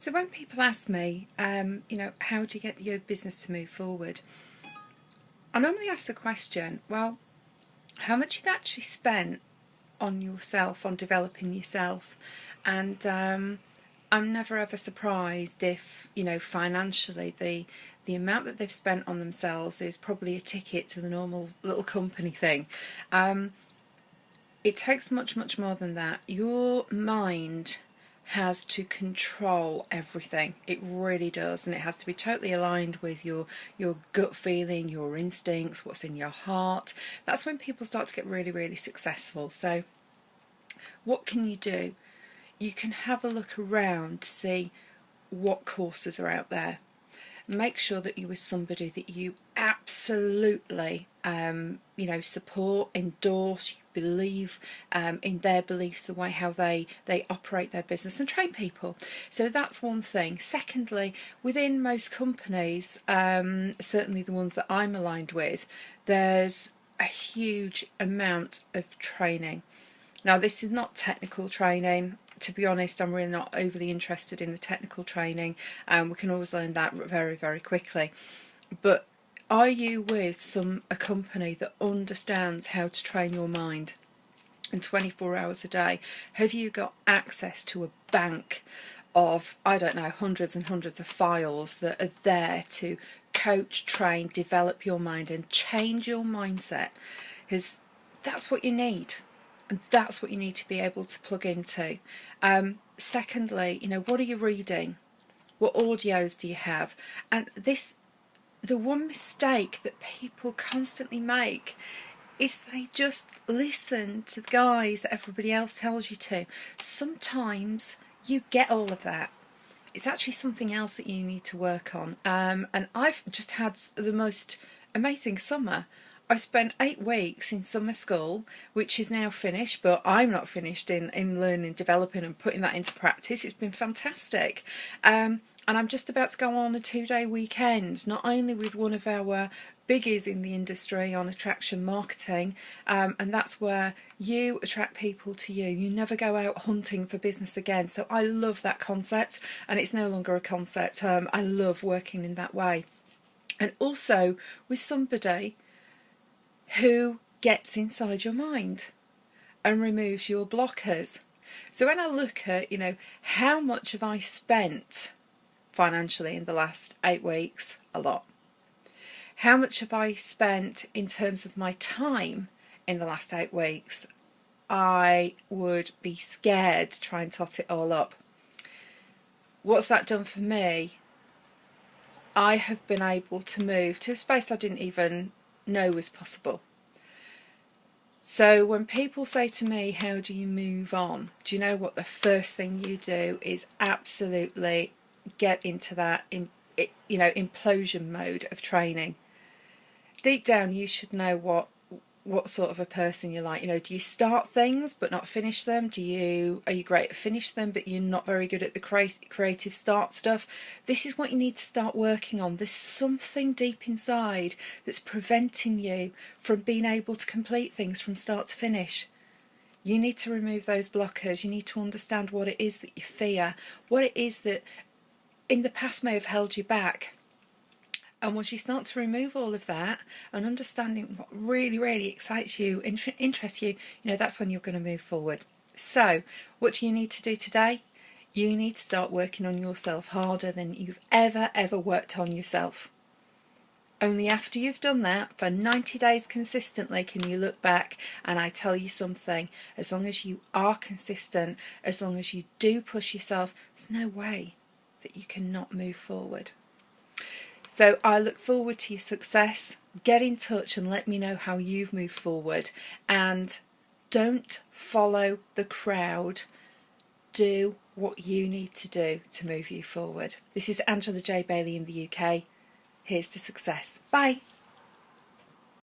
So when people ask me, how do you get your business to move forward? I normally ask the question, well, how much you've actually spent on yourself, on developing yourself? And I'm never ever surprised if, financially the amount that they've spent on themselves is probably a ticket to the normal little company thing. It takes much, much more than that. Your mind has to control everything. It really does, and it has to be totally aligned with your gut feeling, your instincts, what's in your heart. That's when people start to get really, really successful. So what can you do? You can have a look around to see what courses are out there. Make sure that you're with somebody that you absolutely support, endorse, you believe in their beliefs, the way how they operate their business, and train people. So that's one thing. Secondly, within most companies, certainly the ones that I'm aligned with, there's a huge amount of training. Now, this is not technical training. To be honest, I'm really not overly interested in the technical training. We can always learn that very, very quickly. But are you with a company that understands how to train your mind? And 24 hours a day, have you got access to a bank of, I don't know, hundreds and hundreds of files that are there to coach, train, develop your mind and change your mindset? Because that's what you need. And that's what you need to be able to plug into. Secondly, what are you reading? What audios do you have? And the one mistake that people constantly make is they just listen to the guys that everybody else tells you to. Sometimes you get all of that. It's actually something else that you need to work on. And I've just had the most amazing summer. I spent 8 weeks in summer school, which is now finished, but I'm not finished in learning, developing and putting that into practice. It's been fantastic. And I'm just about to go on a 2-day weekend, not only with one of our biggies in the industry on attraction marketing, and that's where you attract people to you. You never go out hunting for business again. So I love that concept, and it's no longer a concept. I love working in that way. And also with somebody who gets inside your mind and removes your blockers. So when I look at, how much have I spent financially in the last 8 weeks? A lot. How much have I spent in terms of my time in the last 8 weeks? I would be scared to try and tot it all up. What's that done for me? I have been able to move to a space I didn't even know was possible. So when people say to me, how do you move on? Do you know what the first thing you do is? Absolutely get into that implosion mode of training. Deep down you should know what sort of a person you're like. Do you start things but not finish them? Are you great at finish them but you're not very good at the creative start stuff? This is what you need to start working on. There's something deep inside that's preventing you from being able to complete things from start to finish. You need to remove those blockers. You need to understand what it is that you fear, what it is that in the past may have held you back. And once you start to remove all of that and understanding what really, really excites you, interests you, that's when you're going to move forward. So what do you need to do today? You need to start working on yourself harder than you've ever worked on yourself. Only after you've done that for 90 days consistently can you look back, and I tell you something, as long as you are consistent, as long as you do push yourself, there's no way that you cannot move forward. So I look forward to your success. Get in touch and let me know how you've moved forward. And don't follow the crowd. Do what you need to do to move you forward. This is Angela J. Bailey in the UK. Here's to success. Bye.